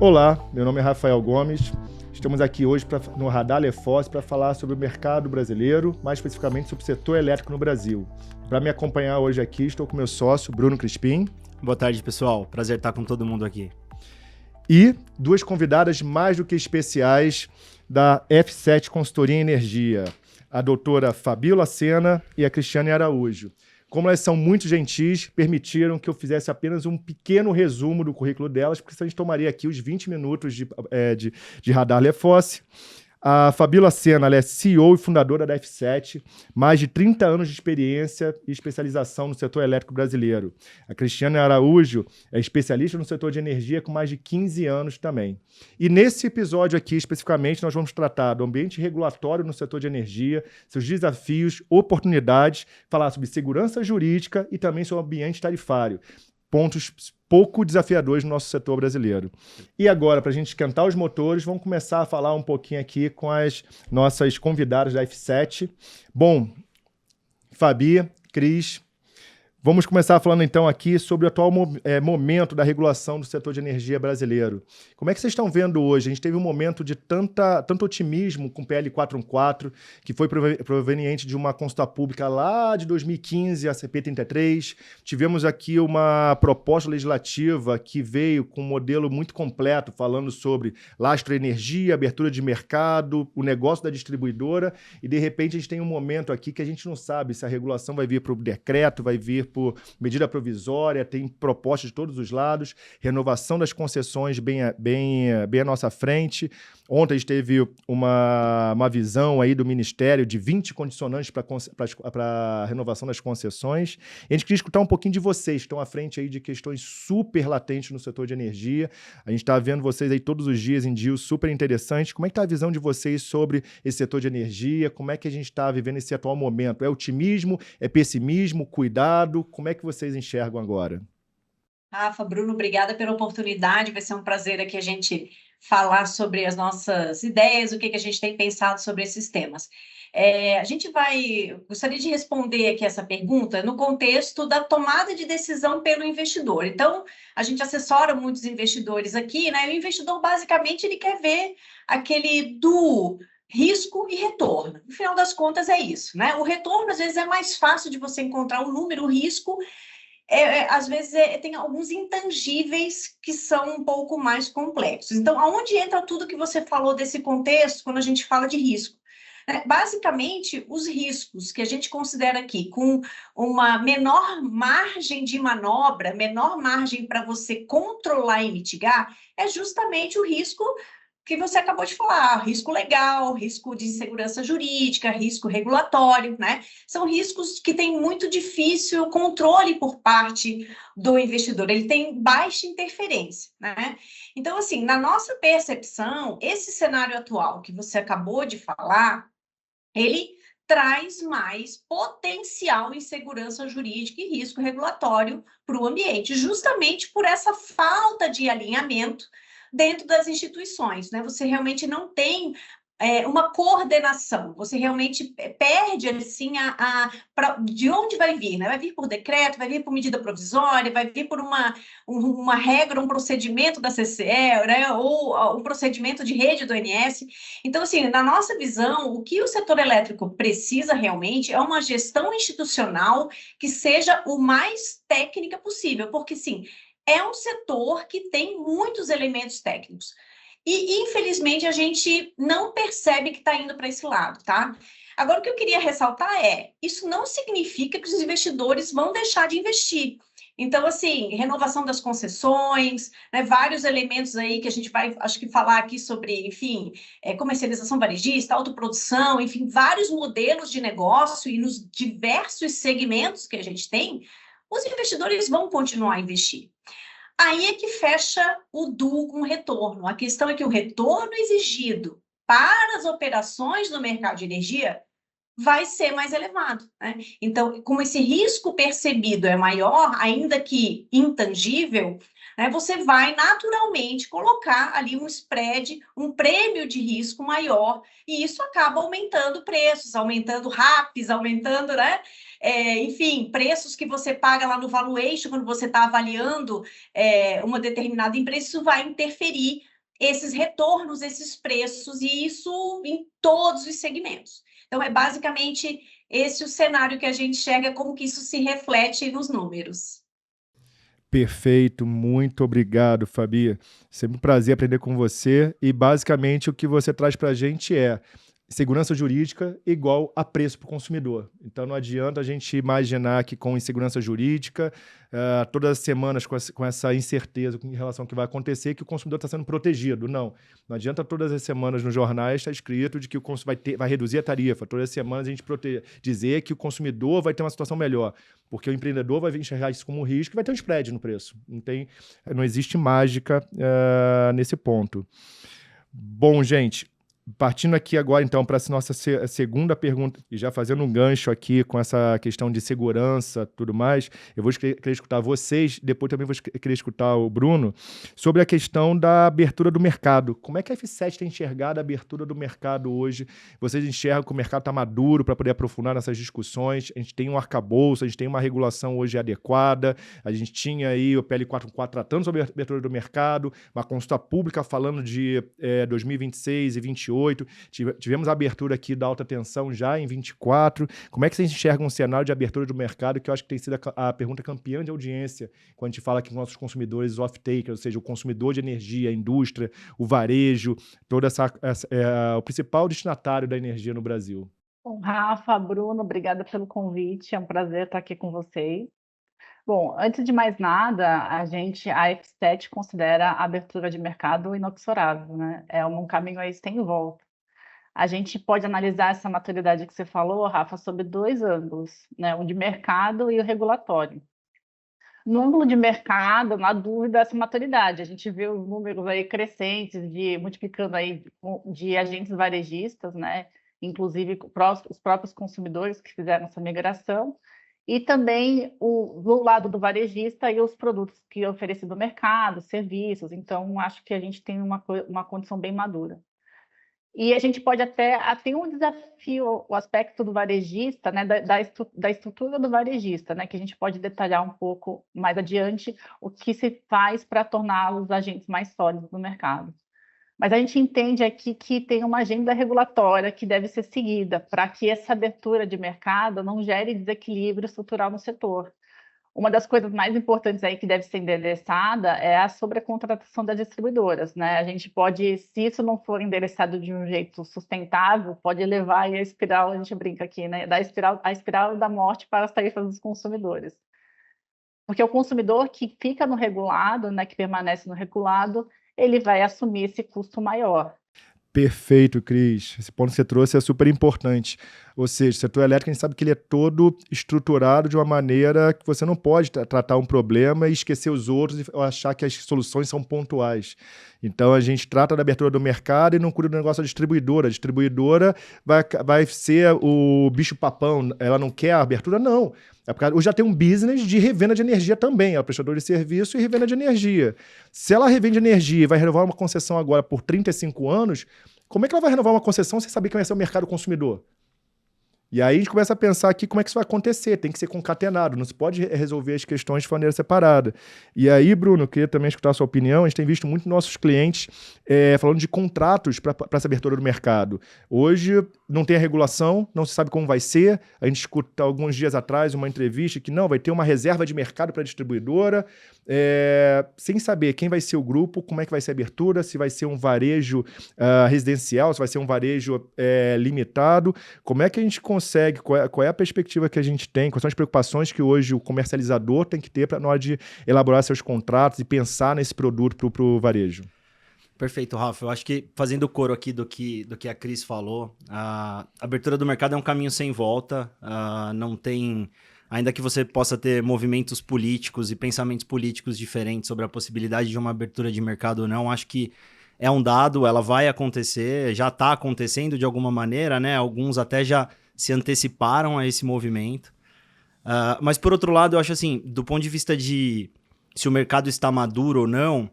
Olá, meu nome é Rafael Gomes. Estamos aqui hoje no Radar LeForce para falar sobre o mercado brasileiro, mais especificamente sobre o setor elétrico no Brasil. Para me acompanhar hoje aqui, estou com meu sócio, Bruno Crispim. Boa tarde, pessoal. Prazer estar com todo mundo aqui. E duas convidadas mais do que especiais da F7 Consultoria em Energia, a doutora Fabíola Sena e a Cristiane Araújo. Como elas são muito gentis, permitiram que eu fizesse apenas um pequeno resumo do currículo delas, porque senão a gente tomaria aqui os 20 minutos de Radar LeForce. A Fabíola Sena, ela é CEO e fundadora da F7, mais de 30 anos de experiência e especialização no setor elétrico brasileiro. A Cristiane Araújo é especialista no setor de energia com mais de 15 anos também. E nesse episódio aqui, especificamente, nós vamos tratar do ambiente regulatório no setor de energia, seus desafios, oportunidades, falar sobre segurança jurídica e também sobre o ambiente tarifário. Pontos pouco desafiadores no nosso setor brasileiro. E agora, para a gente esquentar os motores, vamos começar a falar um pouquinho aqui com as nossas convidadas da F7. Bom, Fabi, Cris, vamos começar falando então aqui sobre o atual momento da regulação do setor de energia brasileiro. Como é que vocês estão vendo hoje? A gente teve um momento de tanto otimismo com o PL 414, que foi proveniente de uma consulta pública lá de 2015, a CP 33. Tivemos aqui uma proposta legislativa que veio com um modelo muito completo, falando sobre lastro energia, abertura de mercado, o negócio da distribuidora, e de repente a gente tem um momento aqui que a gente não sabe se a regulação vai vir para o decreto, vai vir por medida provisória, tem propostas de todos os lados, renovação das concessões bem à nossa frente. Ontem a gente teve uma visão aí do Ministério de 20 condicionantes para a renovação das concessões. E a gente queria escutar um pouquinho de vocês, que estão à frente aí de questões super latentes no setor de energia. A gente está vendo vocês aí todos os dias em deals super interessantes. Como é que está a visão de vocês sobre esse setor de energia? Como é que a gente está vivendo esse atual momento? É otimismo? É pessimismo? Cuidado? Como é que vocês enxergam agora? Rafa, Bruno, obrigada pela oportunidade. Vai ser um prazer aqui a gente falar sobre as nossas ideias, o que a gente tem pensado sobre esses temas. Gostaria de responder aqui essa pergunta no contexto da tomada de decisão pelo investidor. Então, a gente assessora muitos investidores aqui, né? O investidor, basicamente, ele quer ver aquele do risco e retorno. No final das contas, é isso, né? O retorno, às vezes, é mais fácil de você encontrar o número, o risco às vezes tem alguns intangíveis que são um pouco mais complexos. Então, aonde entra tudo que você falou desse contexto, quando a gente fala de risco? Basicamente, os riscos que a gente considera aqui com uma menor margem de manobra, menor margem para você controlar e mitigar, é justamente o risco que você acabou de falar, risco legal, risco de insegurança jurídica, risco regulatório, né? São riscos que têm muito difícil controle por parte do investidor, ele tem baixa interferência, né? Então, assim, na nossa percepção, esse cenário atual que você acabou de falar, ele traz mais potencial insegurança jurídica e risco regulatório para o ambiente, justamente por essa falta de alinhamento dentro das instituições, né? Você realmente não tem uma coordenação, você realmente perde assim de onde vai vir, né? Vai vir por decreto, vai vir por medida provisória, vai vir por uma regra, um procedimento da CCE, né? Ou um procedimento de rede do ONS. Então, assim, na nossa visão, o que o setor elétrico precisa realmente é uma gestão institucional que seja o mais técnica possível, porque, sim, é um setor que tem muitos elementos técnicos. E, infelizmente, a gente não percebe que está indo para esse lado, tá? Agora, o que eu queria ressaltar isso não significa que os investidores vão deixar de investir. Então, assim, renovação das concessões, né, vários elementos aí que a gente vai, acho que, falar aqui sobre, enfim, comercialização varejista, autoprodução, enfim, vários modelos de negócio e nos diversos segmentos que a gente tem, os investidores vão continuar a investir. Aí é que fecha o duo com o retorno. A questão é que o retorno exigido para as operações no mercado de energia vai ser mais elevado, né? Então, como esse risco percebido é maior, ainda que intangível, né, você vai naturalmente colocar ali um spread, um prêmio de risco maior, e isso acaba aumentando preços, aumentando RAPs, aumentando, né? Enfim, preços que você paga lá no valuation, quando você está avaliando uma determinada empresa, isso vai interferir esses retornos, esses preços, e isso em todos os segmentos. Então, é basicamente esse o cenário que a gente enxerga, como que isso se reflete nos números. Perfeito, muito obrigado, Fabi. Sempre um prazer aprender com você. E basicamente o que você traz para a gente é segurança jurídica igual a preço para o consumidor. Então não adianta a gente imaginar que com insegurança jurídica, todas as semanas com essa incerteza em relação ao que vai acontecer, que o consumidor está sendo protegido. Não adianta todas as semanas nos jornais estar escrito de que o consumidor vai reduzir a tarifa. Todas as semanas a gente dizer que o consumidor vai ter uma situação melhor, porque o empreendedor vai enxergar isso como um risco e vai ter um spread no preço. Não existe mágica nesse ponto. Bom, gente, partindo aqui agora, então, para a nossa segunda pergunta, e já fazendo um gancho aqui com essa questão de segurança e tudo mais, eu vou querer escutar vocês, depois também vou querer escutar o Bruno, sobre a questão da abertura do mercado. Como é que a F7 tem enxergado a abertura do mercado hoje? Vocês enxergam que o mercado está maduro para poder aprofundar nessas discussões? A gente tem um arcabouço, a gente tem uma regulação hoje adequada, a gente tinha aí o PL 414 tratando sobre a abertura do mercado, uma consulta pública falando de 2026 e 2028, tivemos a abertura aqui da alta tensão já em 24. Como é que vocês enxergam um cenário de abertura do mercado, que eu acho que tem sido a pergunta campeã de audiência, quando a gente fala aqui com nossos consumidores off-takers, ou seja, o consumidor de energia, a indústria, o varejo, o principal destinatário da energia no Brasil? Bom, Rafa, Bruno, obrigada pelo convite, é um prazer estar aqui com vocês. Bom, antes de mais nada, a F7 considera a abertura de mercado inexorável, né? É um caminho aí sem volta. A gente pode analisar essa maturidade que você falou, Rafa, sobre 2 ângulos, né? O de mercado e o regulatório. No ângulo de mercado, na dúvida, essa maturidade. A gente vê os números aí crescentes, multiplicando aí de agentes varejistas, né? Inclusive os próprios consumidores que fizeram essa migração, e também do lado do varejista e os produtos que é oferecido no mercado, serviços. Então, acho que a gente tem uma condição bem madura. E a gente pode até ter um desafio, o aspecto do varejista, né, da estrutura do varejista, né, que a gente pode detalhar um pouco mais adiante o que se faz para torná-los agentes mais sólidos no mercado. Mas a gente entende aqui que tem uma agenda regulatória que deve ser seguida para que essa abertura de mercado não gere desequilíbrio estrutural no setor. Uma das coisas mais importantes aí que deve ser endereçada é a sobrecontratação das distribuidoras, né? A gente pode, se isso não for endereçado de um jeito sustentável, pode levar aí a espiral, a gente brinca aqui, né? A espiral da morte para as tarifas dos consumidores. Porque o consumidor que fica no regulado, né, que permanece no regulado, ele vai assumir esse custo maior. Perfeito, Cris. Esse ponto que você trouxe é super importante. Ou seja, o setor elétrico, a gente sabe que ele é todo estruturado de uma maneira que você não pode tratar um problema e esquecer os outros e achar que as soluções são pontuais. Então, a gente trata da abertura do mercado e não cuida do negócio da distribuidora. A distribuidora vai ser o bicho-papão. Ela não quer a abertura? Não. É porque hoje já tem um business de revenda de energia também. Ela é prestadora de serviço e revenda de energia. Se ela revende energia e vai renovar uma concessão agora por 35 anos, como é que ela vai renovar uma concessão sem saber quem vai ser o mercado consumidor? E aí a gente começa a pensar aqui como é que isso vai acontecer. Tem que ser concatenado, não se pode resolver as questões de maneira separada. E aí, Bruno, eu queria também escutar a sua opinião. A gente tem visto muito nossos clientes falando de contratos para essa abertura do mercado. Hoje não tem a regulação, não se sabe como vai ser. A gente escuta alguns dias atrás uma entrevista que não, vai ter uma reserva de mercado para a distribuidora, sem saber quem vai ser o grupo, como é que vai ser a abertura, se vai ser um varejo residencial, se vai ser um varejo limitado. Como é que a gente consegue, qual é a perspectiva que a gente tem, quais são as preocupações que hoje o comercializador tem que ter na hora de elaborar seus contratos e pensar nesse produto para o varejo? Perfeito, Rafa. Eu acho que, fazendo coro aqui do que a Cris falou, a abertura do mercado é um caminho sem volta, não tem... Ainda que você possa ter movimentos políticos e pensamentos políticos diferentes sobre a possibilidade de uma abertura de mercado ou não, acho que é um dado, ela vai acontecer, já está acontecendo de alguma maneira, né? Alguns até já se anteciparam a esse movimento. Mas, por outro lado, eu acho assim, do ponto de vista de se o mercado está maduro ou não,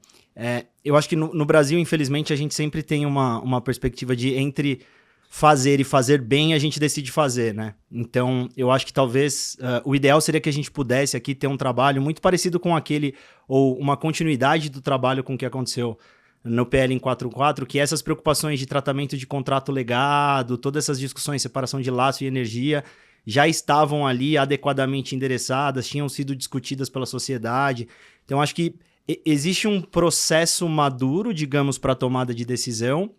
eu acho que no Brasil, infelizmente, a gente sempre tem uma perspectiva de entre fazer e fazer bem, a gente decide fazer, né? Então, eu acho que talvez o ideal seria que a gente pudesse aqui ter um trabalho muito parecido com aquele, ou uma continuidade do trabalho com o que aconteceu no PL em 44, que essas preocupações de tratamento de contrato legado, todas essas discussões, separação de laço e energia, já estavam ali adequadamente endereçadas, tinham sido discutidas pela sociedade. Então, acho que existe um processo maduro, digamos, para a tomada de decisão,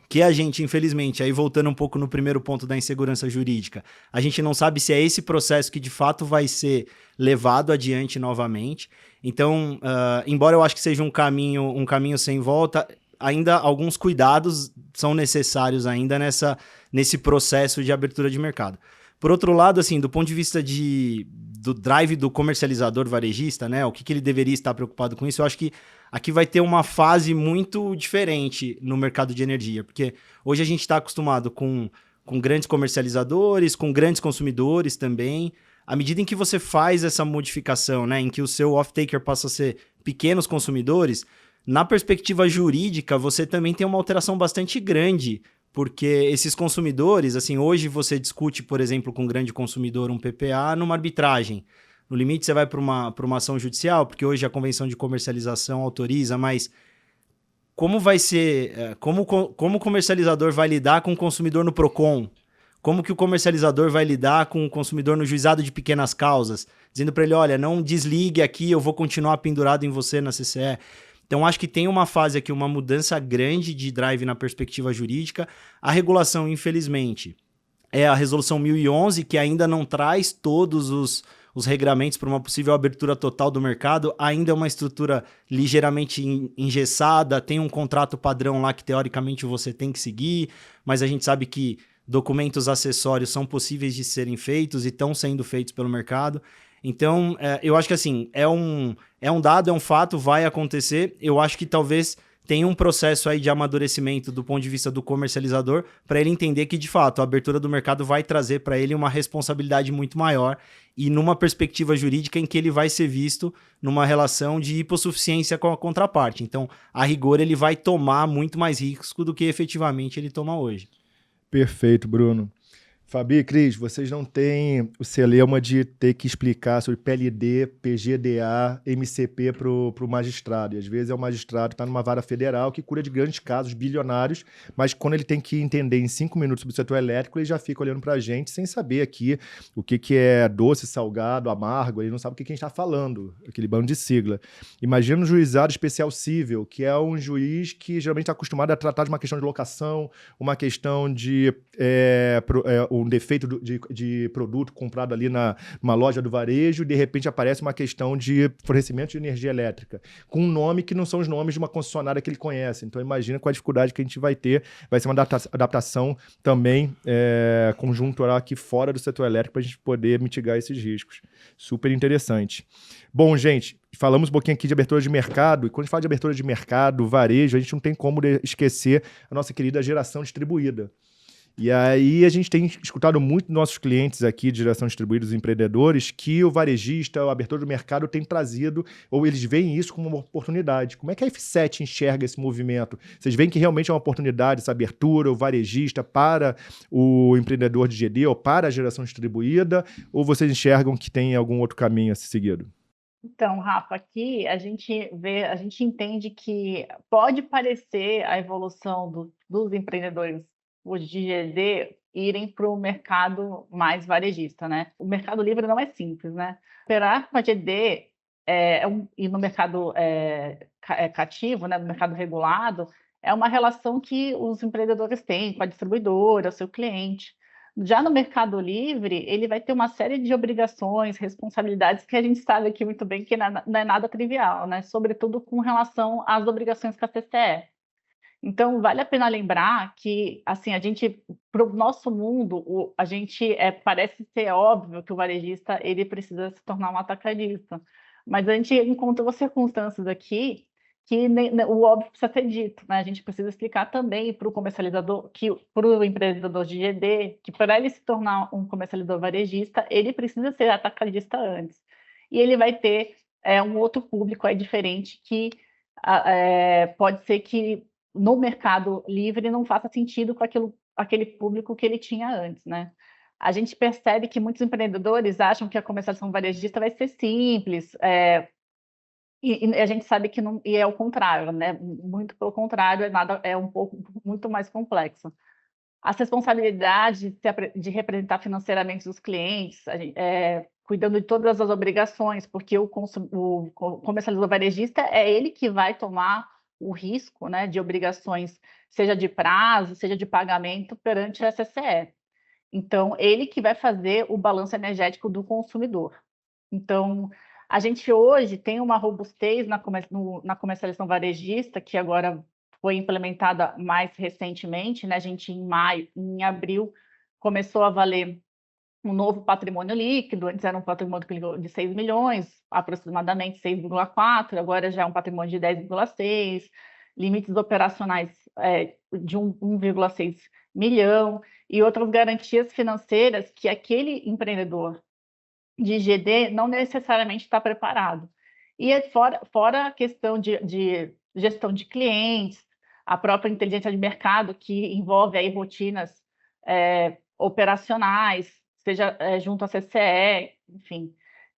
que a gente, infelizmente, aí voltando um pouco no primeiro ponto da insegurança jurídica, a gente não sabe se é esse processo que de fato vai ser levado adiante novamente. Então, embora eu acho que seja um caminho sem volta, ainda alguns cuidados são necessários ainda nesse processo de abertura de mercado. Por outro lado, assim, do ponto de vista do drive do comercializador varejista, né, o que ele deveria estar preocupado com isso, eu acho que aqui vai ter uma fase muito diferente no mercado de energia, porque hoje a gente está acostumado com grandes comercializadores, com grandes consumidores também. À medida em que você faz essa modificação, né, em que o seu off-taker passa a ser pequenos consumidores, na perspectiva jurídica, você também tem uma alteração bastante grande, porque esses consumidores, assim, hoje você discute, por exemplo, com um grande consumidor um PPA numa arbitragem. No limite, você vai para uma ação judicial, porque hoje a Convenção de Comercialização autoriza, mas como vai ser, como o comercializador vai lidar com o consumidor no PROCON? Como que o comercializador vai lidar com o consumidor no juizado de pequenas causas? Dizendo para ele, olha, não desligue aqui, eu vou continuar pendurado em você na CCE. Então, acho que tem uma fase aqui, uma mudança grande de drive na perspectiva jurídica. A regulação, infelizmente, é a Resolução 1011, que ainda não traz todos os regramentos para uma possível abertura total do mercado. Ainda é uma estrutura ligeiramente engessada, tem um contrato padrão lá que, teoricamente, você tem que seguir, mas a gente sabe que documentos acessórios são possíveis de serem feitos e estão sendo feitos pelo mercado. Então, eu acho que assim, é um dado, é um fato, vai acontecer. Eu acho que talvez tenha um processo aí de amadurecimento do ponto de vista do comercializador para ele entender que, de fato, a abertura do mercado vai trazer para ele uma responsabilidade muito maior e numa perspectiva jurídica em que ele vai ser visto numa relação de hipossuficiência com a contraparte. Então, a rigor, ele vai tomar muito mais risco do que efetivamente ele toma hoje. Perfeito, Bruno. Fabi e Cris, vocês não têm o celeuma de ter que explicar sobre PLD, PGDA, MCP para o magistrado. E às vezes é o magistrado que está numa vara federal que cura de grandes casos bilionários, mas quando ele tem que entender em 5 minutos sobre o setor elétrico, ele já fica olhando para a gente sem saber aqui o que é doce, salgado, amargo, ele não sabe o que a gente está falando, aquele bando de sigla. Imagina um juizado especial cível, que é um juiz que geralmente está acostumado a tratar de uma questão de locação, uma questão de um defeito de produto comprado ali numa loja do varejo, e de repente aparece uma questão de fornecimento de energia elétrica, com um nome que não são os nomes de uma concessionária que ele conhece. Então imagina qual a dificuldade que a gente vai ter. Vai ser uma adaptação também conjuntural aqui fora do setor elétrico para a gente poder mitigar esses riscos. Super interessante. Bom, gente, falamos um pouquinho aqui de abertura de mercado, e quando a gente fala de abertura de mercado, varejo, a gente não tem como esquecer a nossa querida geração distribuída. E aí a gente tem escutado muito dos nossos clientes aqui de geração distribuída, os empreendedores, que o varejista, o abertura do mercado tem trazido, ou eles veem isso como uma oportunidade. Como é que a F7 enxerga esse movimento? Vocês veem que realmente é uma oportunidade essa abertura, o varejista para o empreendedor de GD ou para a geração distribuída, ou vocês enxergam que tem algum outro caminho a ser seguido? Então, Rafa, aqui a gente entende que pode parecer a evolução dos empreendedores hoje de GD irem para o mercado mais varejista, né? O mercado livre não é simples, né? Operar com a GD e no mercado cativo, né, no mercado regulado, é uma relação que os empreendedores têm com a distribuidora, seu cliente. Já no mercado livre, ele vai ter uma série de obrigações, responsabilidades que a gente sabe aqui muito bem que não é nada trivial, né? Sobretudo com relação às obrigações com a CCE. Então, vale a pena lembrar que, assim, para o nosso mundo, parece ser óbvio que o varejista ele precisa se tornar um atacadista, mas a gente encontrou circunstâncias aqui que o óbvio precisa ser dito, né? A gente precisa explicar também para o comercializador, para o empreendedor de GD, que para ele se tornar um comercializador varejista, ele precisa ser atacadista antes. E ele vai ter um outro público diferente que pode ser que no mercado livre não faça sentido com aquele público que ele tinha antes, né? A gente percebe que muitos empreendedores acham que a comercialização varejista vai ser simples, E a gente sabe que não, e é o contrário, né? Muito pelo contrário, é um pouco muito mais complexo. As responsabilidades de representar financeiramente os clientes, cuidando de todas as obrigações, porque o comercializador varejista é ele que vai tomar o risco, né, de obrigações, seja de prazo, seja de pagamento perante a CCE. Então, ele que vai fazer o balanço energético do consumidor. Então, a gente hoje tem uma robustez na comercialização varejista, que agora foi implementada mais recentemente, né? A gente, em abril, começou a valer um novo patrimônio líquido, antes era um patrimônio de 6 milhões, aproximadamente 6,4, agora já é um patrimônio de 10,6, limites operacionais de 1,6 milhão, e outras garantias financeiras que aquele empreendedor de GD não necessariamente está preparado. E fora a questão de gestão de clientes, a própria inteligência de mercado, que envolve aí rotinas operacionais, seja junto à CCE, enfim.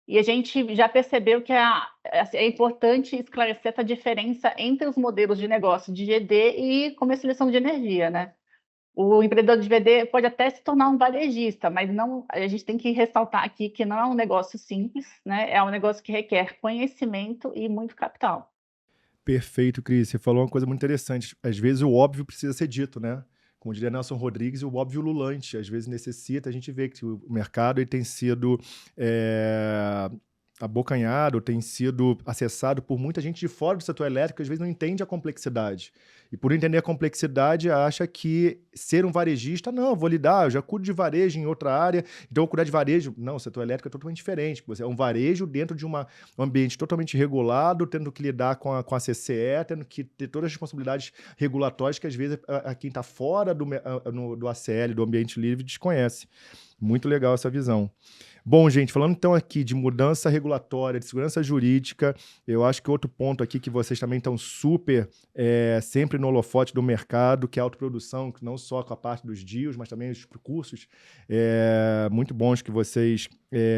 E a gente já percebeu que é importante esclarecer essa diferença entre os modelos de negócio de GD e comercialização de energia, né? O empreendedor de VD pode até se tornar um varejista, mas não, a gente tem que ressaltar aqui que não é um negócio simples, né? É um negócio que requer conhecimento e muito capital. Perfeito, Cris. Você falou uma coisa muito interessante. Às vezes o óbvio precisa ser dito, né? Como diria Nelson Rodrigues, o óbvio ululante. Às vezes necessita, a gente vê que o mercado ele tem sido abocanhado, tem sido acessado por muita gente de fora do setor elétrico, que às vezes não entende a complexidade. E por entender a complexidade, acha que ser um varejista, não, eu vou lidar, eu já cuido de varejo em outra área, então eu vou cuidar de varejo. Não, o setor elétrico é totalmente diferente. Você é um varejo dentro de um ambiente totalmente regulado, tendo que lidar com a CCE, tendo que ter todas as responsabilidades regulatórias que às vezes quem está fora do ACL, do ambiente livre, desconhece. Muito legal essa visão. Bom, gente, falando então aqui de mudança regulatória, de segurança jurídica, eu acho que outro ponto aqui que vocês também estão super sempre no holofote do mercado, que é a autoprodução, não só com a parte dos DIUs, mas também os cursos muito bons que vocês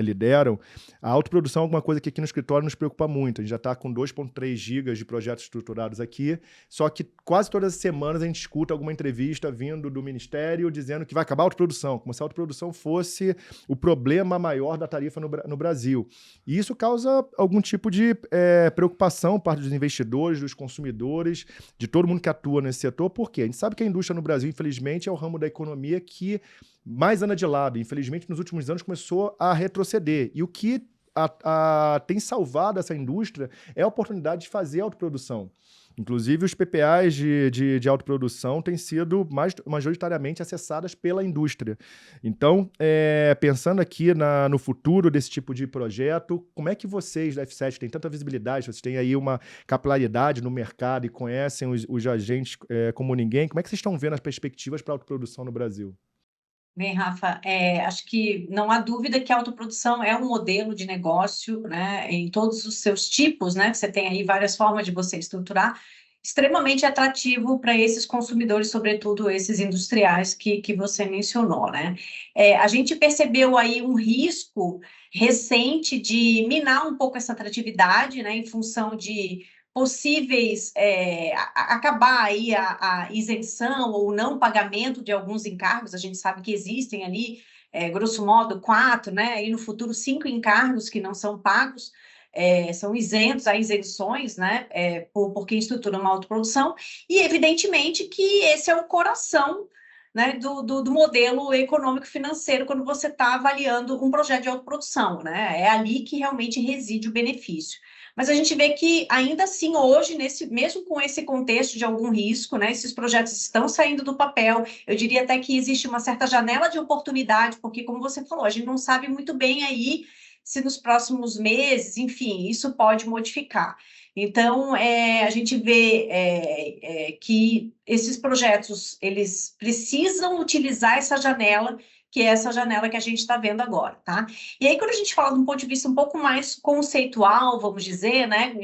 lideram. A autoprodução é alguma coisa que aqui no escritório nos preocupa muito. A gente já está com 2,3 gigas de projetos estruturados aqui, só que quase todas as semanas a gente escuta alguma entrevista vindo do Ministério dizendo que vai acabar a autoprodução, como se a autoprodução fosse o problema maior da tarifa no Brasil. E isso causa algum tipo de preocupação parte dos investidores, dos consumidores, de todo mundo que atua nesse setor. Por quê? A gente sabe que a indústria no Brasil, infelizmente, é o ramo da economia que mais anda de lado. Infelizmente, nos últimos anos começou a retroceder. E o que tem salvado essa indústria é a oportunidade de fazer autoprodução. Inclusive, os PPAs de autoprodução têm sido majoritariamente acessadas pela indústria. Então, pensando aqui no futuro desse tipo de projeto, como é que vocês da F7 têm tanta visibilidade, vocês têm aí uma capilaridade no mercado e conhecem os agentes como ninguém, como é que vocês estão vendo as perspectivas para a autoprodução no Brasil? Bem, Rafa, acho que não há dúvida que a autoprodução é um modelo de negócio, né, em todos os seus tipos, né, você tem aí várias formas de você estruturar, extremamente atrativo para esses consumidores, sobretudo esses industriais que você mencionou, né. A gente percebeu aí um risco recente de minar um pouco essa atratividade, né, em função de possíveis acabar aí a isenção ou não pagamento de alguns encargos. A gente sabe que existem ali, grosso modo, 4, né? E no futuro 5 encargos que não são pagos, são isentos, há isenções, né? Por quem estrutura uma autoprodução, e evidentemente que esse é o coração, né, do modelo econômico-financeiro quando você está avaliando um projeto de autoprodução, né? É ali que realmente reside o benefício. Mas a gente vê que, ainda assim, hoje, mesmo com esse contexto de algum risco, né, esses projetos estão saindo do papel. Eu diria até que existe uma certa janela de oportunidade, porque, como você falou, a gente não sabe muito bem aí se nos próximos meses, enfim, isso pode modificar. Então, a gente vê que esses projetos, eles precisam utilizar essa janela, que é essa janela que a gente está vendo agora, tá? E aí, quando a gente fala de um ponto de vista um pouco mais conceitual, vamos dizer, né,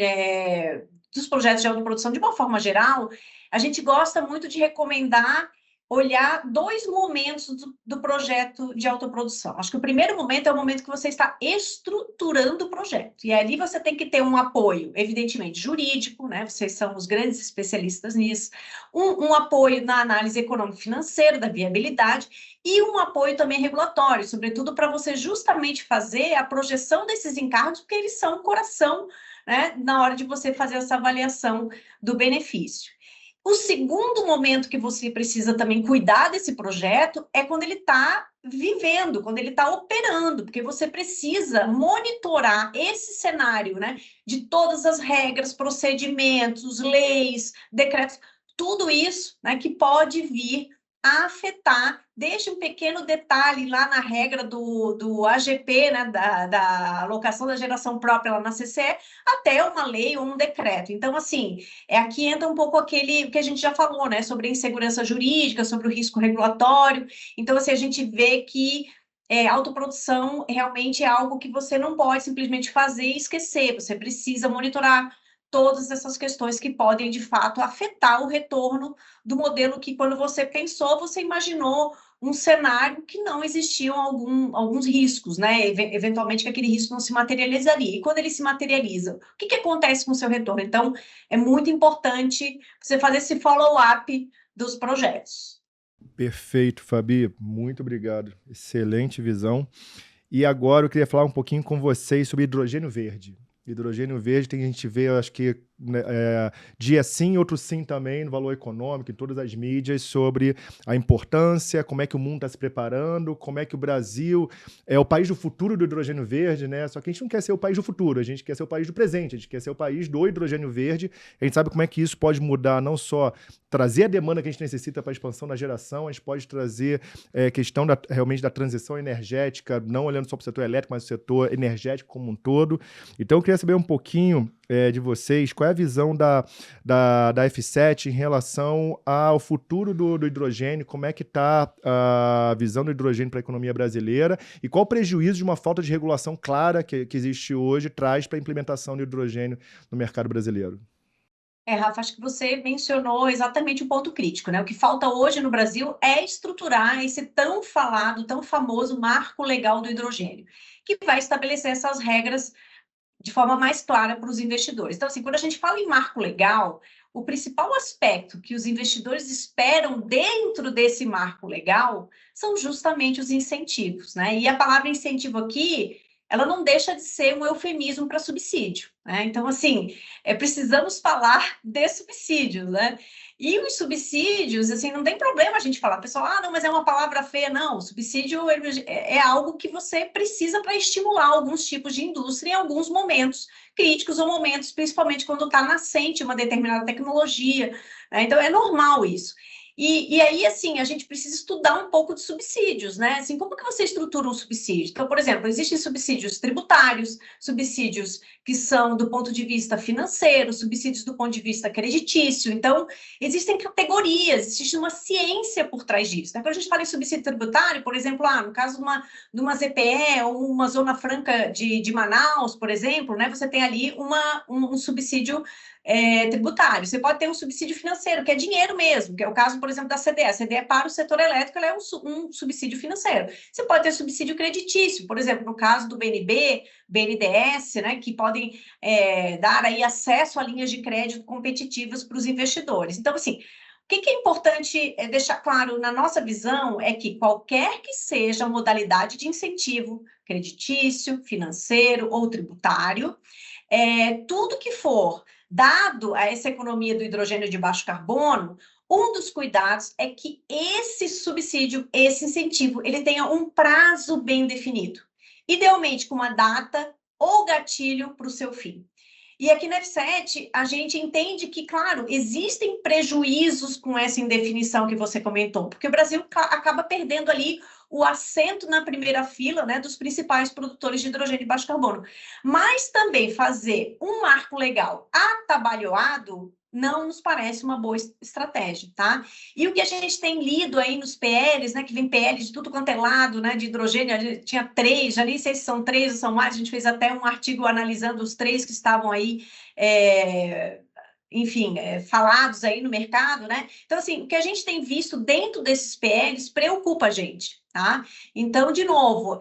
dos projetos de autoprodução de uma forma geral, a gente gosta muito de recomendar olhar dois momentos do projeto de autoprodução. Acho que o primeiro momento é o momento que você está estruturando o projeto. E ali você tem que ter um apoio, evidentemente, jurídico, né? Vocês são os grandes especialistas nisso. Um apoio na análise econômico-financeira, da viabilidade, e um apoio também regulatório, sobretudo para você justamente fazer a projeção desses encargos, porque eles são o coração, né, na hora de você fazer essa avaliação do benefício. O segundo momento que você precisa também cuidar desse projeto é quando ele está vivendo, quando ele está operando, porque você precisa monitorar esse cenário, né, de todas as regras, procedimentos, leis, decretos, tudo isso, né, que pode vir a afetar, desde um pequeno detalhe lá na regra do AGP, né, da alocação da geração própria lá na CCE, até uma lei ou um decreto. Então, assim, aqui entra um pouco aquele que a gente já falou, né, sobre a insegurança jurídica, sobre o risco regulatório. Então, assim, a gente vê que autoprodução realmente é algo que você não pode simplesmente fazer e esquecer, você precisa monitorar todas essas questões que podem, de fato, afetar o retorno do modelo que, quando você pensou, você imaginou um cenário que não existiam alguns riscos, né? Eventualmente que aquele risco não se materializaria. E quando ele se materializa, o que acontece com o seu retorno? Então, é muito importante você fazer esse follow-up dos projetos. Perfeito, Fabi. Muito obrigado. Excelente visão. E agora eu queria falar um pouquinho com vocês sobre hidrogênio verde. Hidrogênio verde, a gente vê, acho que dia sim, outro sim também, no Valor Econômico, em todas as mídias, sobre a importância, como é que o mundo está se preparando, como é que o Brasil é o país do futuro do hidrogênio verde, né? Só que a gente não quer ser o país do futuro, a gente quer ser o país do presente, a gente quer ser o país do hidrogênio verde. A gente sabe como é que isso pode mudar, não só trazer a demanda que a gente necessita para a expansão da geração, a gente pode trazer questão realmente da transição energética, não olhando só para o setor elétrico, mas o setor energético como um todo. Então, eu queria saber um pouquinho de vocês, qual é a visão da F7 em relação ao futuro do hidrogênio, como é que está a visão do hidrogênio para a economia brasileira e qual o prejuízo de uma falta de regulação clara que existe hoje traz para a implementação do hidrogênio no mercado brasileiro? Rafa, acho que você mencionou exatamente o ponto crítico, né? O que falta hoje no Brasil é estruturar esse tão falado, tão famoso marco legal do hidrogênio, que vai estabelecer essas regras de forma mais clara para os investidores. Então, assim, quando a gente fala em marco legal, o principal aspecto que os investidores esperam dentro desse marco legal são justamente os incentivos, né? E a palavra incentivo aqui, ela não deixa de ser um eufemismo para subsídio, né? Então, assim, precisamos falar de subsídios, né? E os subsídios, assim, não tem problema a gente falar, pessoal, não, mas é uma palavra feia. Não, o subsídio é algo que você precisa para estimular alguns tipos de indústria em alguns momentos críticos ou momentos, principalmente quando está nascente uma determinada tecnologia, né? Então, é normal isso. E aí, assim, a gente precisa estudar um pouco de subsídios, né? Assim, como que você estrutura um subsídio? Então, por exemplo, existem subsídios tributários, subsídios que são do ponto de vista financeiro, subsídios do ponto de vista creditício. Então, existem categorias, existe uma ciência por trás disso, né? Quando a gente fala em subsídio tributário, por exemplo, no caso de uma ZPE ou uma Zona Franca de Manaus, por exemplo, né? Você tem ali um subsídio tributário. Você pode ter um subsídio financeiro, que é dinheiro mesmo, que é o caso, por exemplo, da CDE. A CDE para o setor elétrico, ela é um subsídio financeiro. Você pode ter subsídio creditício, por exemplo, no caso do BNB, BNDES, né, que podem dar aí acesso a linhas de crédito competitivas para os investidores. Então, assim, o que é importante deixar claro na nossa visão é que qualquer que seja a modalidade de incentivo, creditício, financeiro ou tributário, tudo que for dado a essa economia do hidrogênio de baixo carbono, um dos cuidados é que esse subsídio, esse incentivo, ele tenha um prazo bem definido. Idealmente com uma data ou gatilho para o seu fim. E aqui na F7, a gente entende que, claro, existem prejuízos com essa indefinição que você comentou, porque o Brasil acaba perdendo ali o assento na primeira fila, né, dos principais produtores de hidrogênio de baixo carbono. Mas também fazer um marco legal atabalhoado não nos parece uma boa estratégia, tá? E o que a gente tem lido aí nos PLs, né, que vem PL de tudo quanto é lado, né, de hidrogênio, a gente tinha 3, já nem sei se são 3 ou são mais, a gente fez até um artigo analisando os 3 que estavam aí enfim, falados aí no mercado, né? Então, assim, o que a gente tem visto dentro desses PLs preocupa a gente, tá? Então, de novo,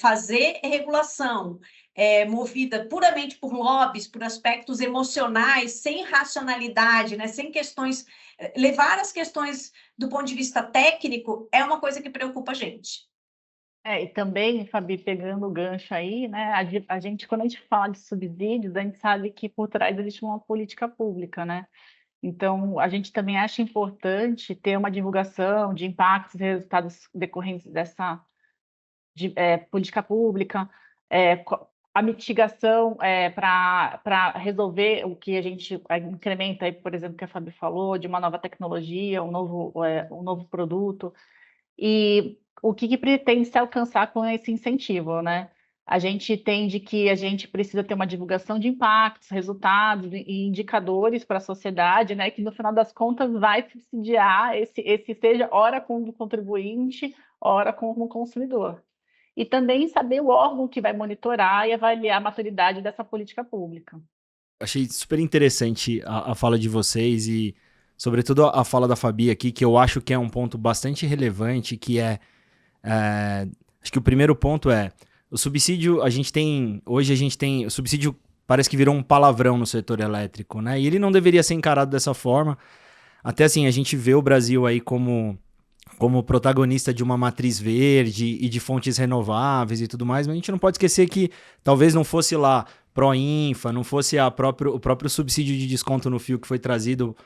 fazer regulação movida puramente por lobbies, por aspectos emocionais, sem racionalidade, né? Sem questões, levar as questões do ponto de vista técnico é uma coisa que preocupa a gente. E também, Fabi, pegando o gancho aí, né? A gente, quando a gente fala de subsídios, a gente sabe que por trás existe uma política pública, né? Então, a gente também acha importante ter uma divulgação de impactos e resultados decorrentes dessa política pública, a mitigação para resolver o que a gente incrementa, aí, por exemplo, que a Fabi falou, de uma nova tecnologia, um novo produto. E o que pretende se alcançar com esse incentivo, né? A gente entende que a gente precisa ter uma divulgação de impactos, resultados e indicadores para a sociedade, né? Que no final das contas vai subsidiar esse seja ora como contribuinte, ora como consumidor. E também saber o órgão que vai monitorar e avaliar a maturidade dessa política pública. Achei super interessante a fala de vocês e, sobretudo, a fala da Fabi aqui, que eu acho que é um ponto bastante relevante, que acho que o primeiro ponto o subsídio, hoje a gente tem, o subsídio parece que virou um palavrão no setor elétrico, né? E ele não deveria ser encarado dessa forma. Até assim, a gente vê o Brasil aí como protagonista de uma matriz verde e de fontes renováveis e tudo mais, mas a gente não pode esquecer que talvez não fosse lá Proinfa, não fosse o próprio subsídio de desconto no fio que foi trazido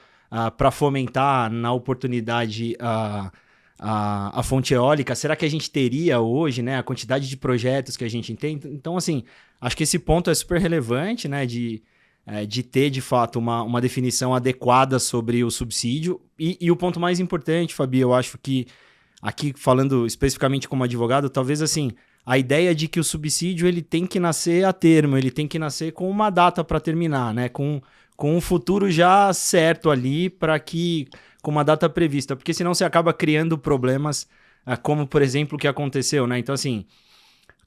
para fomentar na oportunidade a fonte eólica. Será que a gente teria hoje, né, a quantidade de projetos que a gente tem? Então, assim, acho que esse ponto é super relevante, né, de ter, de fato, uma definição adequada sobre o subsídio. E o ponto mais importante, Fabi, eu acho que, aqui falando especificamente como advogado, talvez assim, a ideia de que o subsídio ele tem que nascer a termo, ele tem que nascer com uma data para terminar, né? Com um futuro já certo ali, com uma data prevista, porque senão você acaba criando problemas, como, por exemplo, o que aconteceu, né? Então, assim,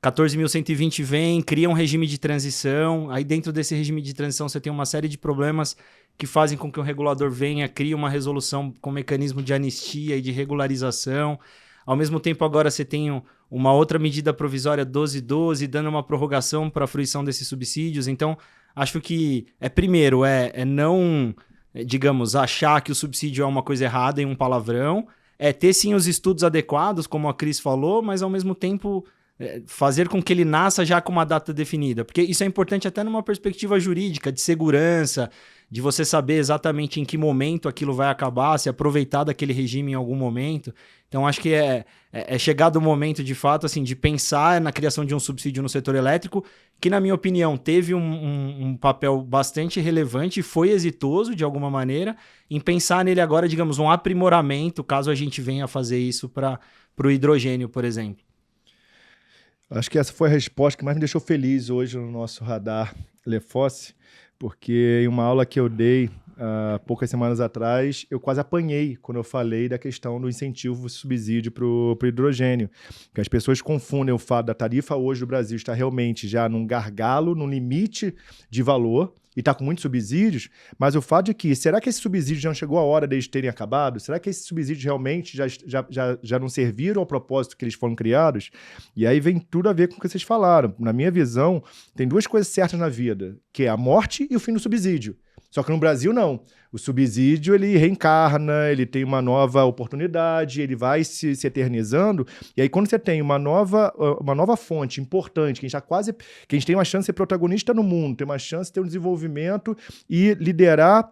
14.120 vem, cria um regime de transição, aí dentro desse regime de transição você tem uma série de problemas que fazem com que o regulador venha, crie uma resolução com mecanismo de anistia e de regularização. Ao mesmo tempo, agora você tem uma outra medida provisória 1212, dando uma prorrogação para a fruição desses subsídios. Então, acho que, primeiro, não, digamos, achar que o subsídio é uma coisa errada e um palavrão, ter sim os estudos adequados, como a Cris falou, mas ao mesmo tempo fazer com que ele nasça já com uma data definida, porque isso é importante até numa perspectiva jurídica, de segurança, de você saber exatamente em que momento aquilo vai acabar, se aproveitar daquele regime em algum momento. Então, acho que é chegado o momento, de fato, assim, de pensar na criação de um subsídio no setor elétrico, que, na minha opinião, teve um papel bastante relevante e foi exitoso, de alguma maneira, em pensar nele agora, digamos, um aprimoramento, caso a gente venha a fazer isso para o hidrogênio, por exemplo. Acho que essa foi a resposta que mais me deixou feliz hoje no nosso radar Lefosse, porque em uma aula que eu dei poucas semanas atrás, eu quase apanhei quando eu falei da questão do incentivo subsídio para o hidrogênio. Porque as pessoas confundem o fato da tarifa hoje do Brasil estar realmente já num gargalo, num limite de valor, e está com muitos subsídios, mas o fato de que, será que esse subsídio já não chegou a hora deles terem acabado? Será que esses subsídios realmente já não serviram ao propósito que eles foram criados? E aí vem tudo a ver com o que vocês falaram. Na minha visão, tem duas coisas certas na vida, que é a morte e o fim do subsídio. Só que no Brasil, não. O subsídio, ele reencarna, ele tem uma nova oportunidade, ele vai se eternizando. E aí, quando você tem uma nova fonte importante, que a gente tem uma chance de ser protagonista no mundo, tem uma chance de ter um desenvolvimento e liderar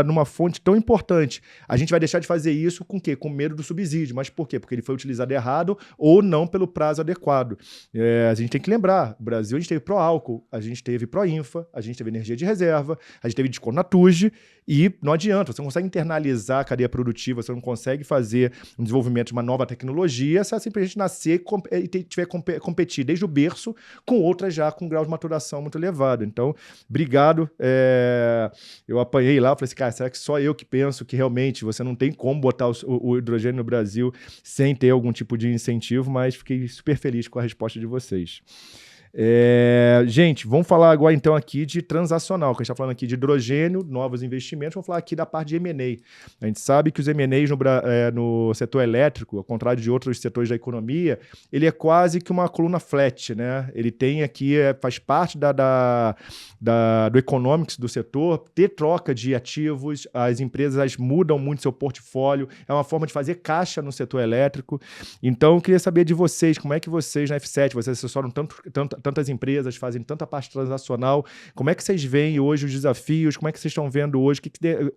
numa fonte tão importante, a gente vai deixar de fazer isso com o quê? Com medo do subsídio. Mas por quê? Porque ele foi utilizado errado ou não pelo prazo adequado. A gente tem que lembrar, o Brasil, a gente teve pró-álcool, a gente teve pró-infra, a gente teve energia de reserva, a gente teve desconto na TUSD, e não adianta, você não consegue internalizar a cadeia produtiva, você não consegue fazer um desenvolvimento de uma nova tecnologia, se ela simplesmente nascer e tiver competir desde o berço com outras já com grau de maturação muito elevado. Então, obrigado. Eu apanhei lá, falei assim, cara, será que só eu que penso que realmente você não tem como botar o hidrogênio no Brasil sem ter algum tipo de incentivo, mas fiquei super feliz com a resposta de vocês. Gente, vamos falar agora então aqui de transacional, que a gente está falando aqui de hidrogênio, novos investimentos, vamos falar aqui da parte de M&A. A gente sabe que os M&As no setor elétrico, ao contrário de outros setores da economia, ele é quase que uma coluna flat, né? Ele tem aqui, faz parte do economics do setor, ter troca de ativos, as empresas mudam muito seu portfólio, é uma forma de fazer caixa no setor elétrico. Então, eu queria saber de vocês, como é que vocês na F7, vocês assessoram tantas empresas, fazem tanta parte transacional, como é que vocês veem hoje os desafios, como é que vocês estão vendo hoje,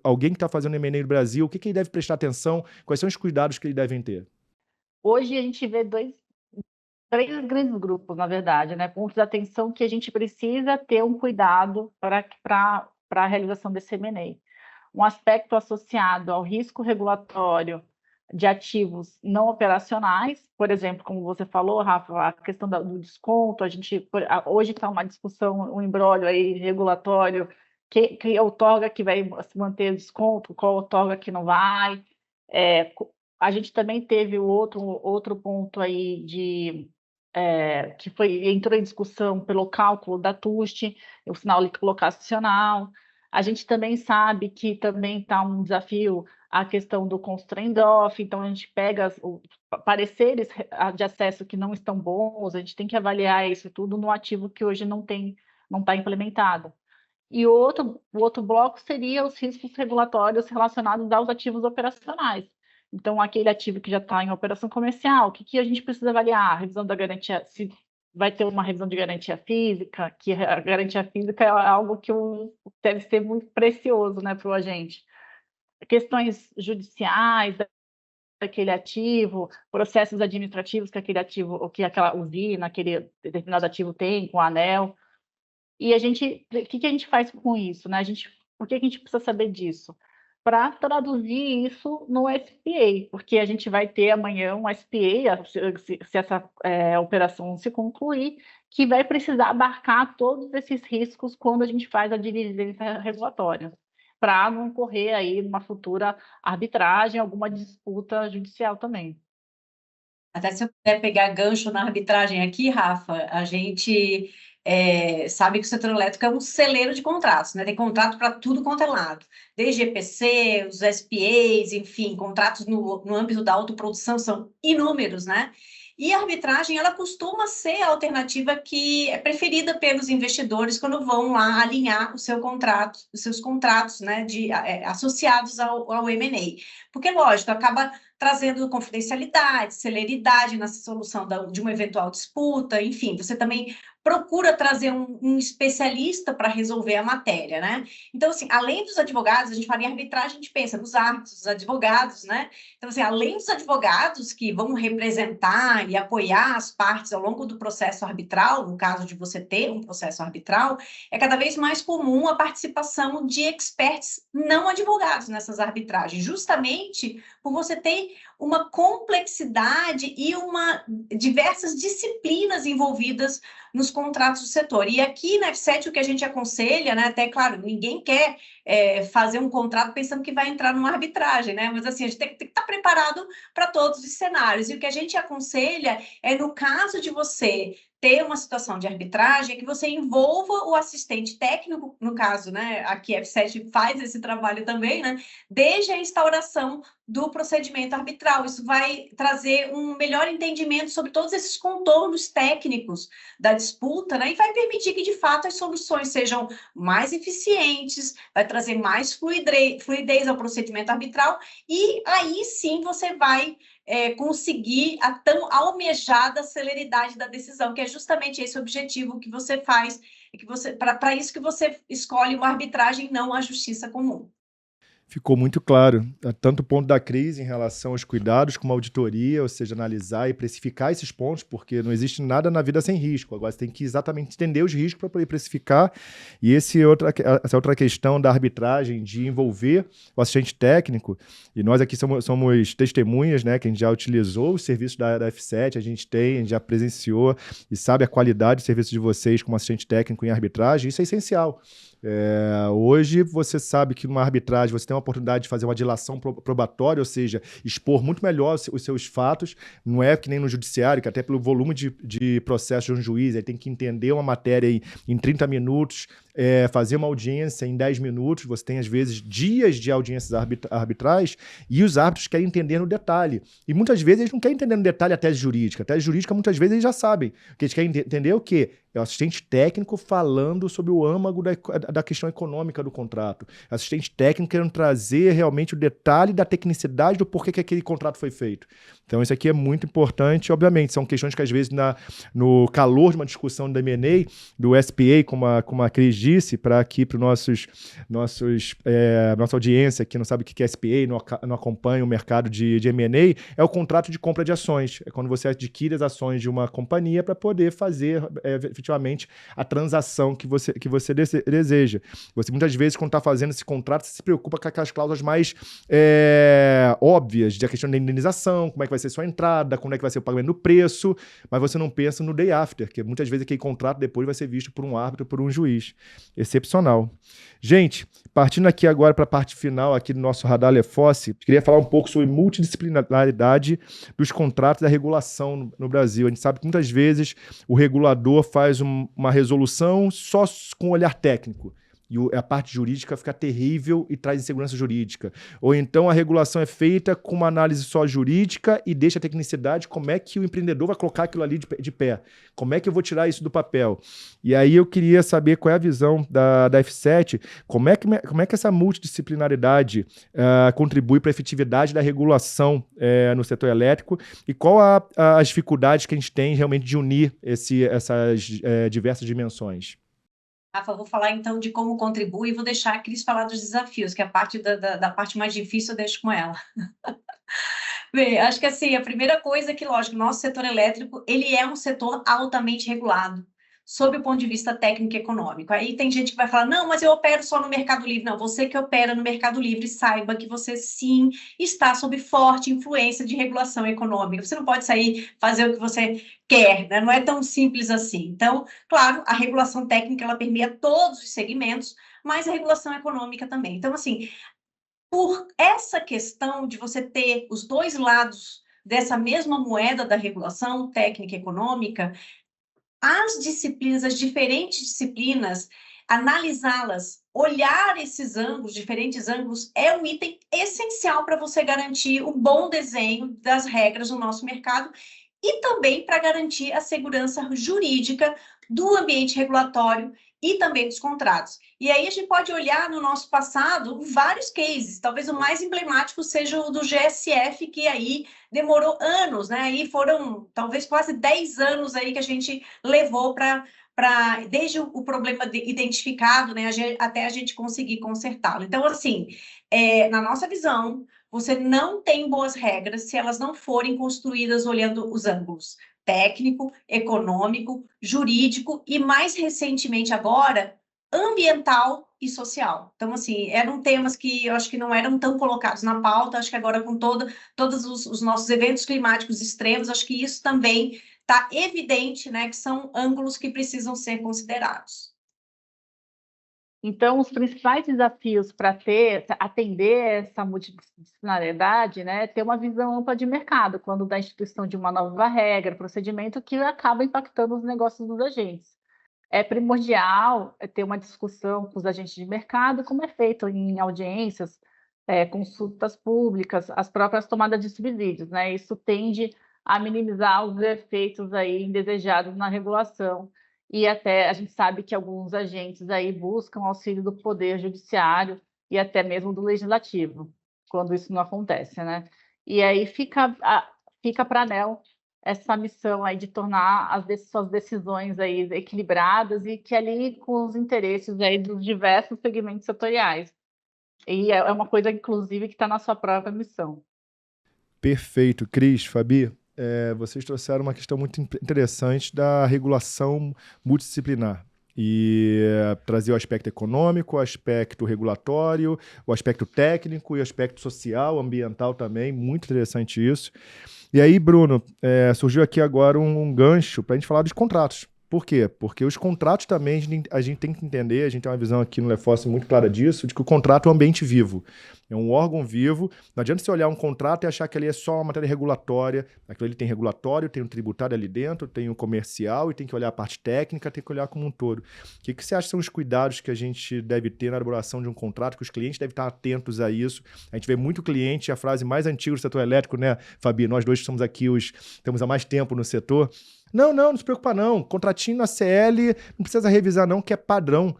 alguém que está fazendo M&A no Brasil, o que ele deve prestar atenção, quais são os cuidados que ele devem ter? Hoje a gente vê três grandes grupos, na verdade, né? Pontos de atenção que a gente precisa ter um cuidado para a realização desse M&A. Um aspecto associado ao risco regulatório de ativos não operacionais, por exemplo, como você falou, Rafa, a questão do desconto, hoje está uma discussão, um imbróglio aí regulatório, que outorga que vai se manter o desconto, qual outorga que não vai. A gente também teve o outro ponto aí que entrou em discussão pelo cálculo da TUST, o sinal locacional. A gente também sabe que também está um desafio a questão do constraint off, então a gente pega pareceres de acesso que não estão bons, a gente tem que avaliar isso tudo no ativo que hoje não está implementado. E o outro bloco seria os riscos regulatórios relacionados aos ativos operacionais. Então, aquele ativo que já está em operação comercial, o que a gente precisa avaliar? A revisão da garantia, se vai ter uma revisão de garantia física, que a garantia física é algo que deve ser muito precioso, né, para o agente. Questões judiciais daquele ativo, processos administrativos que aquele ativo, ou que aquela usina, aquele determinado ativo tem com a ANEEL. E o que a gente faz com isso, né? Por que a gente precisa saber disso? Para traduzir isso no SPA, porque a gente vai ter amanhã um SPA, se essa operação se concluir, que vai precisar abarcar todos esses riscos quando a gente faz a diligência regulatória, para não correr aí numa futura arbitragem, alguma disputa judicial também. Até se eu puder pegar gancho na arbitragem aqui, Rafa, a gente sabe que o setor elétrico é um celeiro de contratos, né? Tem contrato para tudo quanto é lado, desde EPC, os SPAs, enfim, contratos no âmbito da autoprodução são inúmeros, né? E a arbitragem, ela costuma ser a alternativa que é preferida pelos investidores quando vão lá alinhar os seus contratos, né, associados ao M&A. Porque, lógico, acaba trazendo confidencialidade, celeridade na solução de uma eventual disputa, enfim, você também procura trazer um especialista para resolver a matéria, né? Então, assim, além dos advogados, a gente fala em arbitragem, a gente pensa nos árbitros, os advogados, né? Então, assim, além dos advogados que vão representar e apoiar as partes ao longo do processo arbitral, no caso de você ter um processo arbitral, é cada vez mais comum a participação de experts não advogados nessas arbitragens, justamente por você ter uma complexidade e diversas disciplinas envolvidas nos contratos do setor. E aqui na F7 o que a gente aconselha, né, até claro, ninguém quer fazer um contrato pensando que vai entrar numa arbitragem, né? Mas assim, a gente tem que estar preparado para todos os cenários. E o que a gente aconselha é, no caso de você ter uma situação de arbitragem, é que você envolva o assistente técnico, no caso, né, aqui a F7 faz esse trabalho também, né, desde a instauração do procedimento arbitral. Isso vai trazer um melhor entendimento sobre todos esses contornos técnicos da disputa, né, e vai permitir que, de fato, as soluções sejam mais eficientes, vai trazer mais fluidez ao procedimento arbitral, e aí sim você vai conseguir a tão almejada celeridade da decisão, que é justamente esse objetivo que você faz, para isso que você escolhe uma arbitragem, não a justiça comum. Ficou muito claro, tanto o ponto da crise em relação aos cuidados como a auditoria, ou seja, analisar e precificar esses pontos, porque não existe nada na vida sem risco. Agora você tem que exatamente entender os riscos para poder precificar. E essa outra questão da arbitragem, de envolver o assistente técnico, e nós aqui somos testemunhas, né, que a gente já utilizou os serviços da F7, a gente já presenciou e sabe a qualidade do serviço de vocês como assistente técnico em arbitragem. Isso é essencial. Hoje você sabe que numa arbitragem você tem uma oportunidade de fazer uma dilação probatória, ou seja, expor muito melhor os seus fatos. Não é que nem no judiciário, que até pelo volume de processo de um juiz, ele tem que entender uma matéria em 30 minutos, fazer uma audiência em 10 minutos. Você tem, às vezes, dias de audiências arbitrais e os árbitros querem entender no detalhe. E muitas vezes eles não querem entender no detalhe a tese jurídica. A tese jurídica, muitas vezes, eles já sabem. O que eles querem entender é o quê? É o assistente técnico falando sobre o âmago da questão econômica do contrato. Assistente técnico querendo trazer realmente o detalhe da tecnicidade do porquê que aquele contrato foi feito. Então, isso aqui é muito importante. Obviamente, são questões que, às vezes, no calor de uma discussão do M&A, do SPA, como a Cris disse, para aqui para nossa audiência que não sabe o que é SPA, não acompanha o mercado de M&A, é o contrato de compra de ações. É quando você adquire as ações de uma companhia para poder fazer efetivamente a transação que você deseja. Você muitas vezes, quando está fazendo esse contrato, você se preocupa com aquelas cláusulas mais óbvias, da questão da indenização, como é que vai ser sua entrada, como é que vai ser o pagamento do preço, mas você não pensa no day after, que muitas vezes aquele contrato depois vai ser visto por um árbitro, por um juiz. Excepcional. Gente, partindo aqui agora para a parte final aqui do nosso Radar Lefossi, queria falar um pouco sobre multidisciplinaridade dos contratos da regulação no Brasil. A gente sabe que muitas vezes o regulador faz uma resolução só com um olhar técnico. E a parte jurídica fica terrível e traz insegurança jurídica. Ou então a regulação é feita com uma análise só jurídica e deixa a tecnicidade, como é que o empreendedor vai colocar aquilo ali de pé? Como é que eu vou tirar isso do papel? E aí eu queria saber qual é a visão da F7, como é que essa multidisciplinaridade contribui para a efetividade da regulação no setor elétrico e qual as dificuldades que a gente tem realmente de unir essas diversas dimensões. Rafa, eu vou falar então de como contribui e vou deixar a Cris falar dos desafios, que a parte da parte mais difícil eu deixo com ela. Bem, acho que assim, a primeira coisa é que, lógico, o nosso setor elétrico, ele é um setor altamente regulado, sob o ponto de vista técnico e econômico. Aí tem gente que vai falar, não, mas eu opero só no Mercado Livre. Não, você que opera no Mercado Livre, saiba que você, sim, está sob forte influência de regulação econômica. Você não pode sair fazer o que você quer, né? Não é tão simples assim. Então, claro, a regulação técnica, ela permeia todos os segmentos, mas a regulação econômica também. Então, assim, por essa questão de você ter os dois lados dessa mesma moeda da regulação técnica e econômica, as disciplinas, as diferentes disciplinas, analisá-las, olhar esses ângulos, diferentes ângulos, é um item essencial para você garantir o bom desenho das regras do nosso mercado e também para garantir a segurança jurídica do ambiente regulatório e também dos contratos. E aí a gente pode olhar no nosso passado vários cases, talvez o mais emblemático seja o do GSF, que aí demorou anos, né? Aí foram talvez quase 10 anos aí que a gente levou desde o problema identificado, né, até a gente conseguir consertá-lo. Então, assim, na nossa visão, você não tem boas regras se elas não forem construídas olhando os ângulos técnico, econômico, jurídico e, mais recentemente agora, ambiental e social. Então, assim, eram temas que eu acho que não eram tão colocados na pauta, acho que agora com todos os nossos eventos climáticos extremos, acho que isso também está evidente, né, que são ângulos que precisam ser considerados. Então, os principais desafios para atender essa multidisciplinariedade, né, é ter uma visão ampla de mercado, quando da instituição de uma nova regra, procedimento que acaba impactando os negócios dos agentes. É primordial ter uma discussão com os agentes de mercado, como é feito em audiências, consultas públicas, as próprias tomadas de subsídios, né? Isso tende a minimizar os efeitos aí indesejados na regulação. E até a gente sabe que alguns agentes aí buscam auxílio do Poder Judiciário e até mesmo do Legislativo, quando isso não acontece, né? E aí fica para a ANEEL essa missão aí de tornar suas decisões aí equilibradas e que ali com os interesses aí dos diversos segmentos setoriais. E é uma coisa, inclusive, que está na sua própria missão. Perfeito. Cris, Fabi, vocês trouxeram uma questão muito interessante da regulação multidisciplinar. E trazer o aspecto econômico, o aspecto regulatório, o aspecto técnico e o aspecto social, ambiental também. Muito interessante isso. E aí, Bruno, surgiu aqui agora um gancho para a gente falar dos contratos. Por quê? Porque os contratos também a gente tem que entender, a gente tem uma visão aqui no Leforce muito clara disso, de que o contrato é um ambiente vivo. É um órgão vivo. Não adianta você olhar um contrato e achar que ali é só uma matéria regulatória. Aquilo ali tem regulatório, tem um tributário ali dentro, tem um comercial e tem que olhar a parte técnica, tem que olhar como um todo. O que você acha que são os cuidados que a gente deve ter na elaboração de um contrato, que os clientes devem estar atentos a isso? A gente vê muito cliente, a frase mais antiga do setor elétrico, né, Fabi? Nós dois estamos aqui, estamos há mais tempo no setor. Não se preocupa não. Contratinho na CL, não precisa revisar não, que é padrão.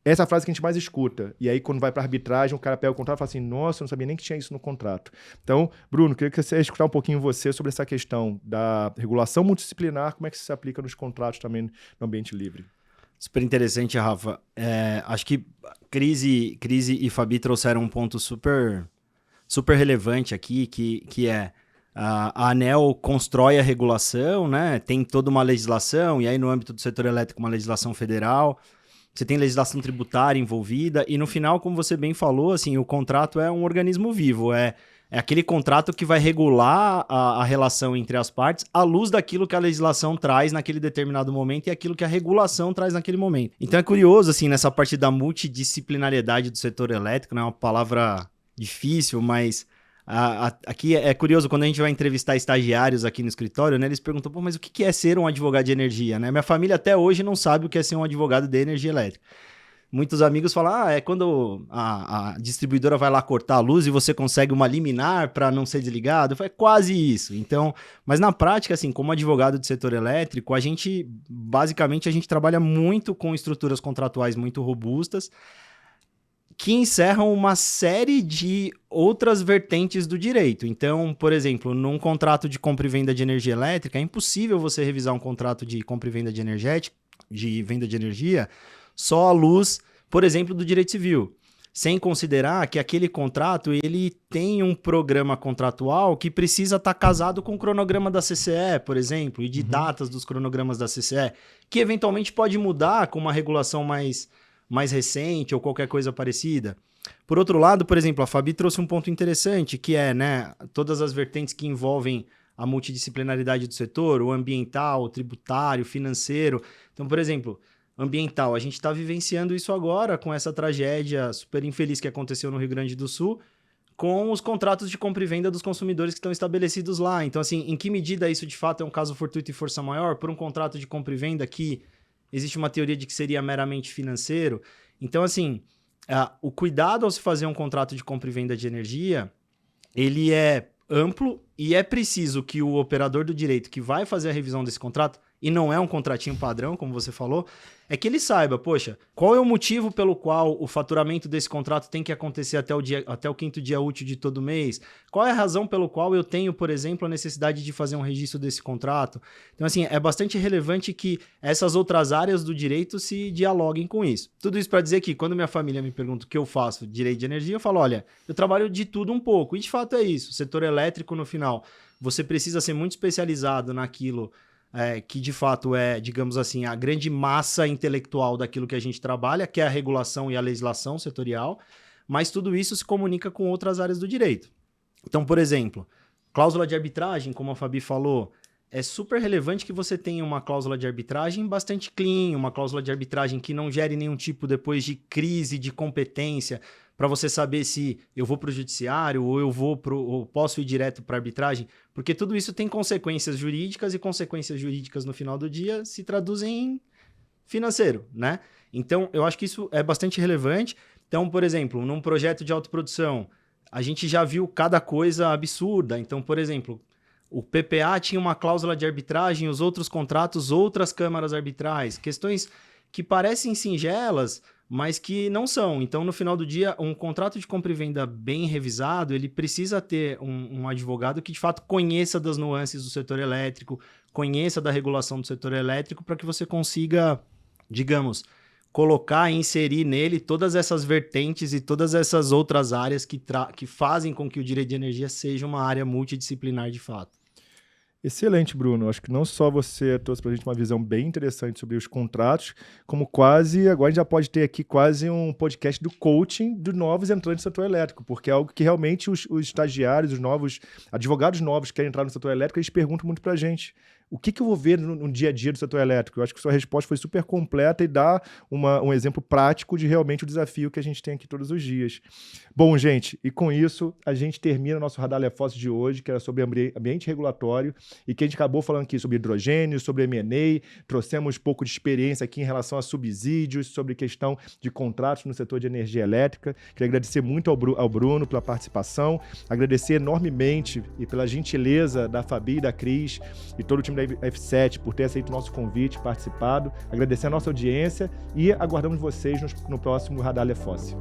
Essa é a frase que a gente mais escuta. E aí, quando vai para arbitragem, o cara pega o contrato e fala assim, nossa, eu não sabia nem que tinha isso no contrato. Então, Bruno, queria que você escutar um pouquinho você sobre essa questão da regulação multidisciplinar, como é que isso se aplica nos contratos também no ambiente livre. Super interessante, Rafa. Acho que Cris e Fabi trouxeram um ponto super relevante aqui, que é a ANEEL constrói a regulação, né? Tem toda uma legislação, e aí no âmbito do setor elétrico uma legislação federal. Você tem legislação tributária envolvida e no final, como você bem falou, assim, o contrato é um organismo vivo, é aquele contrato que vai regular a relação entre as partes à luz daquilo que a legislação traz naquele determinado momento e aquilo que a regulação traz naquele momento. Então é curioso, assim, nessa parte da multidisciplinariedade do setor elétrico, não é uma palavra difícil, mas aqui é curioso, quando a gente vai entrevistar estagiários aqui no escritório, né, eles perguntam, pô, mas o que é ser um advogado de energia, né? Minha família até hoje não sabe o que é ser um advogado de energia elétrica. Muitos amigos falam, é quando a distribuidora vai lá cortar a luz e você consegue uma liminar para não ser desligado. É quase isso. Então, mas na prática, assim, como advogado do setor elétrico, basicamente, a gente trabalha muito com estruturas contratuais muito robustas, que encerram uma série de outras vertentes do direito. Então, por exemplo, num contrato de compra e venda de energia elétrica, é impossível você revisar um contrato de compra e venda de venda de energia só à luz, por exemplo, do direito civil, sem considerar que aquele contrato ele tem um programa contratual que precisa estar casado com o cronograma da CCE, por exemplo, e de datas dos cronogramas da CCE, que eventualmente pode mudar com uma regulação mais recente ou qualquer coisa parecida. Por outro lado, por exemplo, a Fabi trouxe um ponto interessante, que é, né, todas as vertentes que envolvem a multidisciplinaridade do setor, o ambiental, o tributário, financeiro. Então, por exemplo, ambiental, a gente está vivenciando isso agora com essa tragédia super infeliz que aconteceu no Rio Grande do Sul, com os contratos de compra e venda dos consumidores que estão estabelecidos lá. Então, assim, em que medida isso de fato é um caso fortuito e força maior por um contrato de compra e venda que existe uma teoria de que seria meramente financeiro. Então, assim, o cuidado ao se fazer um contrato de compra e venda de energia, ele é amplo e é preciso que o operador do direito que vai fazer a revisão desse contrato, e não é um contratinho padrão, como você falou, é que ele saiba, poxa, qual é o motivo pelo qual o faturamento desse contrato tem que acontecer até o 5º dia útil de todo mês? Qual é a razão pelo qual eu tenho, por exemplo, a necessidade de fazer um registro desse contrato? Então, assim, é bastante relevante que essas outras áreas do direito se dialoguem com isso. Tudo isso para dizer que, quando minha família me pergunta o que eu faço de direito de energia, eu falo, olha, eu trabalho de tudo um pouco. E, de fato, é isso. O setor elétrico, no final, você precisa ser muito especializado naquilo que de fato é, digamos assim, a grande massa intelectual daquilo que a gente trabalha, que é a regulação e a legislação setorial, mas tudo isso se comunica com outras áreas do direito. Então, por exemplo, cláusula de arbitragem, como a Fabi falou, é super relevante que você tenha uma cláusula de arbitragem bastante clean, uma cláusula de arbitragem que não gere nenhum tipo depois de crise de competência, para você saber se eu vou para o judiciário ou ou posso ir direto para a arbitragem, porque tudo isso tem consequências jurídicas e consequências jurídicas no final do dia se traduzem em financeiro, né? Então, eu acho que isso é bastante relevante. Então, por exemplo, num projeto de autoprodução, a gente já viu cada coisa absurda. Então, por exemplo, o PPA tinha uma cláusula de arbitragem, os outros contratos, outras câmaras arbitrais, questões que parecem singelas, mas que não são. Então, no final do dia, um contrato de compra e venda bem revisado, ele precisa ter um advogado que, de fato, conheça das nuances do setor elétrico, conheça da regulação do setor elétrico, para que você consiga, digamos, colocar e inserir nele todas essas vertentes e todas essas outras áreas que fazem com que o direito de energia seja uma área multidisciplinar de fato. Excelente, Bruno. Acho que não só você trouxe para a gente uma visão bem interessante sobre os contratos, como agora a gente já pode ter aqui quase um podcast do coaching de novos entrantes no setor elétrico, porque é algo que realmente os estagiários, os novos advogados novos que querem entrar no setor elétrico, eles perguntam muito para a gente. o que eu vou ver no dia a dia do setor elétrico? Eu acho que sua resposta foi super completa e dá um exemplo prático de realmente o desafio que a gente tem aqui todos os dias. Bom, gente, e com isso a gente termina o nosso Radar Lefossi de hoje, que era sobre ambiente regulatório, e que a gente acabou falando aqui sobre hidrogênio, sobre M&A, trouxemos um pouco de experiência aqui em relação a subsídios, sobre questão de contratos no setor de energia elétrica. Queria agradecer muito ao Bruno pela participação, agradecer enormemente e pela gentileza da Fabi e da Cris e todo o time da F7 por ter aceito o nosso convite, participado, agradecer a nossa audiência e aguardamos vocês no próximo Radar Lefossi.